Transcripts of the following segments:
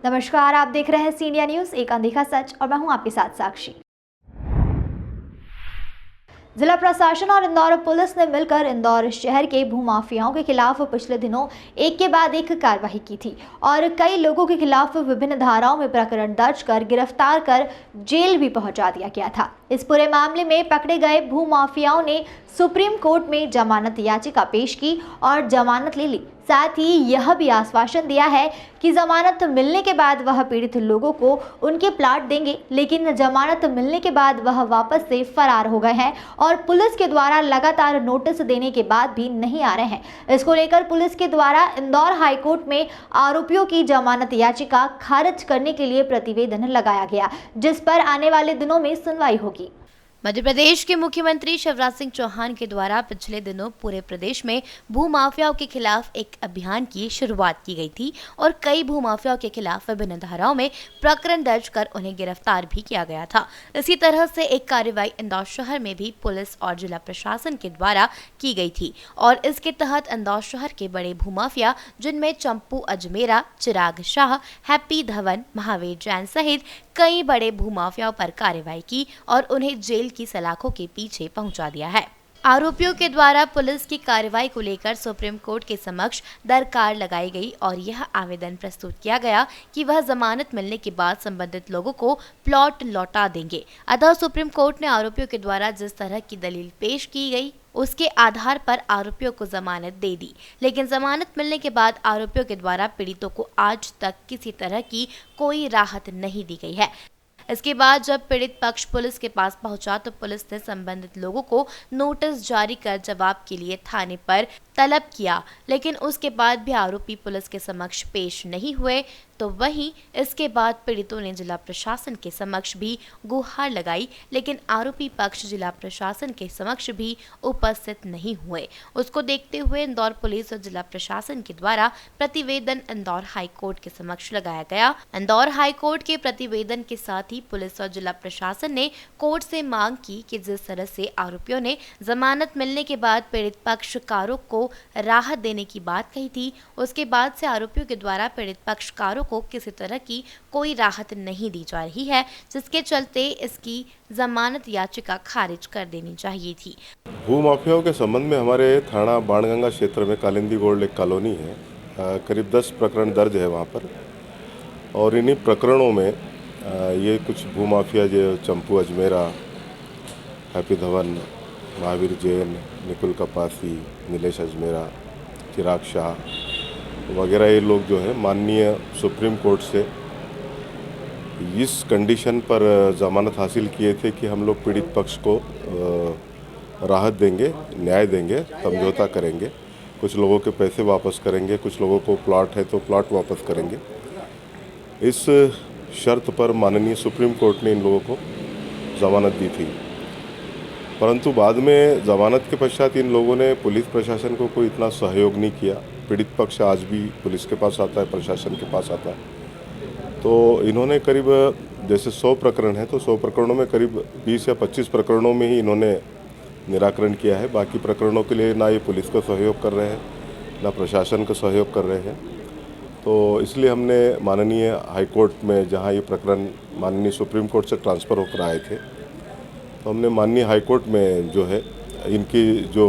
नमस्कार, आप देख रहे हैं सी इंडिया न्यूज, एक अनदेखा सच, और मैं हूं आपके साथ साक्षी। जिला प्रशासन और इंदौर पुलिस ने मिलकर इंदौर शहर के भूमाफियाओं के खिलाफ पिछले दिनों एक के बाद एक कार्रवाई की थी और कई लोगों के खिलाफ विभिन्न धाराओं में प्रकरण दर्ज कर गिरफ्तार कर जेल भी पहुंचा दिया गया था। इस पूरे मामले में पकड़े गए भूमाफियाओं ने सुप्रीम कोर्ट में जमानत याचिका पेश की और जमानत ले ली। साथ ही यह भी आश्वासन दिया है कि जमानत मिलने के बाद वह पीड़ित लोगों को उनके प्लाट देंगे, लेकिन जमानत मिलने के बाद वह वापस से फरार हो गए हैं और पुलिस के द्वारा लगातार नोटिस देने के बाद भी नहीं आ रहे हैं। इसको लेकर पुलिस के द्वारा इंदौर हाईकोर्ट में आरोपियों की जमानत याचिका खारिज करने के लिए प्रतिवेदन लगाया गया, जिस पर आने वाले दिनों में सुनवाई होगी। मध्य प्रदेश के मुख्यमंत्री शिवराज सिंह चौहान के द्वारा पिछले दिनों पूरे प्रदेश में भूमाफियाओं के खिलाफ एक अभियान की शुरुआत की गई थी और कई भूमाफियाओं के खिलाफ विभिन्न धाराओं में प्रकरण दर्ज कर उन्हें गिरफ्तार भी किया गया था। इसी तरह से एक कार्रवाई इंदौर शहर में भी पुलिस और जिला प्रशासन के द्वारा की गई थी और इसके तहत इंदौर शहर के बड़े भूमाफिया जिनमें चंपू अजमेरा, चिराग शाह, हैप्पी धवन, महावीर जैन सहित कई बड़े भूमाफियाओं पर कार्रवाई की और उन्हें जेल की सलाखों के पीछे पहुंचा दिया है। आरोपियों के द्वारा पुलिस की कार्रवाई को लेकर सुप्रीम कोर्ट के समक्ष दरकार लगाई गई और यह आवेदन प्रस्तुत किया गया कि वह जमानत मिलने के बाद संबंधित लोगों को प्लॉट लौटा देंगे। अतः सुप्रीम कोर्ट ने आरोपियों के द्वारा जिस तरह की दलील पेश की गई उसके आधार पर आरोपियों को जमानत दे दी, लेकिन जमानत मिलने के बाद आरोपियों के द्वारा पीड़ितों को आज तक किसी तरह की कोई राहत नहीं दी गई है। इसके बाद जब पीड़ित पक्ष पुलिस के पास पहुंचा तो पुलिस ने संबंधित लोगों को नोटिस जारी कर जवाब के लिए थाने पर तलब किया, लेकिन उसके बाद भी आरोपी पुलिस के समक्ष पेश नहीं हुए। तो वहीं इसके बाद पीड़ितों ने जिला प्रशासन के समक्ष भी गुहार लगाई, लेकिन आरोपी पक्ष जिला प्रशासन के समक्ष भी उपस्थित नहीं हुए। उसको देखते हुए इंदौर पुलिस और जिला प्रशासन के द्वारा प्रतिवेदन इंदौर हाईकोर्ट के समक्ष लगाया गया। इंदौर हाईकोर्ट के प्रतिवेदन के साथ ही पुलिस और जिला प्रशासन ने कोर्ट से मांग की कि जिस तरह से आरोपियों ने जमानत मिलने के बाद पीड़ित पक्षकारों को राहत देने की बात कही थी, उसके बाद से आरोपियों के द्वारा पीड़ित पक्षकारों को किसी तरह की कोई राहत नहीं दी जा रही है, जिसके चलते इसकी जमानत याचिका खारिज कर देनी चाहिए थी। भूमाफियाओं के संबंध में हमारे थाना बाणगंगा क्षेत्र में कालिंदी गोल्ड एक कॉलोनी है, करीब 10 प्रकरण दर्ज है वहाँ पर। और इन्हीं प्रकरणों में ये कुछ भूमाफिया जो चंपू अजमेरा, हैप्पी धवन, महावीर जैन, निकुल कपासी, नीलेश अजमेरा, चिराग शाह वगैरह ये लोग जो है माननीय सुप्रीम कोर्ट से इस कंडीशन पर ज़मानत हासिल किए थे कि हम लोग पीड़ित पक्ष को राहत देंगे, न्याय देंगे, समझौता करेंगे, कुछ लोगों के पैसे वापस करेंगे, कुछ लोगों को प्लॉट है तो प्लॉट वापस करेंगे। इस शर्त पर माननीय सुप्रीम कोर्ट ने इन लोगों को ज़मानत दी थी, परंतु बाद में ज़मानत के पश्चात इन लोगों ने पुलिस प्रशासन को कोई इतना सहयोग नहीं किया। पीड़ित पक्ष आज भी पुलिस के पास आता है, प्रशासन के पास आता है। तो इन्होंने करीब जैसे 100 प्रकरण है तो 100 प्रकरणों में करीब 20 या 25 प्रकरणों में ही इन्होंने निराकरण किया है। बाकी प्रकरणों के लिए ना ये पुलिस का सहयोग कर रहे हैं, ना प्रशासन का सहयोग कर रहे हैं। तो इसलिए हमने माननीय हाईकोर्ट में, जहाँ ये प्रकरण माननीय सुप्रीम कोर्ट से ट्रांसफ़र होकर आए थे, तो हमने माननीय हाईकोर्ट में जो है इनकी जो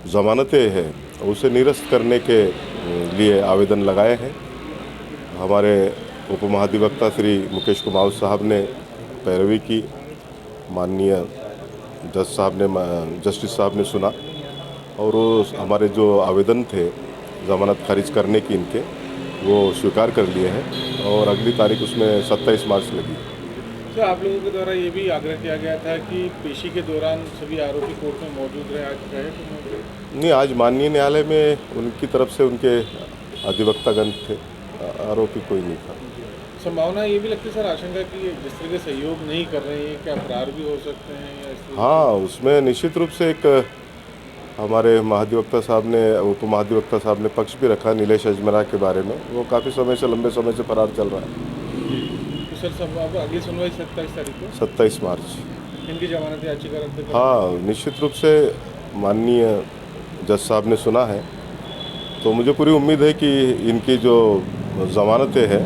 ज़मानतें हैं उसे निरस्त करने के लिए आवेदन लगाए हैं। हमारे उप महाधिवक्ता श्री मुकेश कुमार साहब ने पैरवी की, माननीय जस्टिस साहब ने सुना और वो हमारे जो आवेदन थे ज़मानत खारिज करने की इनके, वो स्वीकार कर लिए हैं और अगली तारीख उसमें 27 मार्च लगी। तो आप लोगों के द्वारा ये भी आग्रह किया गया था कि पेशी के दौरान सभी आरोपी कोर्ट में मौजूद रहे, आज रहे तो नहीं, आज माननीय न्यायालय में उनकी तरफ से उनके अधिवक्तागण थे, आरोपी कोई नहीं था। संभावना ये भी लगती है सर, आशंका कि जिस तरह के सहयोग नहीं कर रहे हैं क्या फरार भी हो सकते हैं या इस? हाँ, उसमें निश्चित रूप से एक हमारे महाधिवक्ता साहब ने, उप महाधिवक्ता साहब ने पक्ष भी रखा नीलेश अजमेरा के बारे में। वो काफ़ी समय से, लंबे समय से फरार चल रहा है। तो सर अब अगली सुनवाई 27 तारीख को, 27 मार्च इनकी जमानत याचिका रद्द कर? हाँ, निश्चित रूप से माननीय जज साहब ने सुना है, तो मुझे पूरी उम्मीद है कि इनकी जो ज़मानतें हैं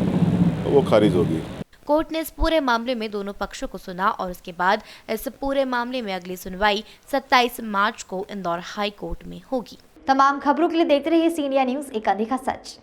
वो खारिज होगी। कोर्ट ने इस पूरे मामले में दोनों पक्षों को सुना और उसके बाद इस पूरे मामले में अगली सुनवाई 27 मार्च को इंदौर हाई कोर्ट में होगी। तमाम खबरों के लिए देखते रहिए सी इंडिया न्यूज़, एक अनदेखा सच।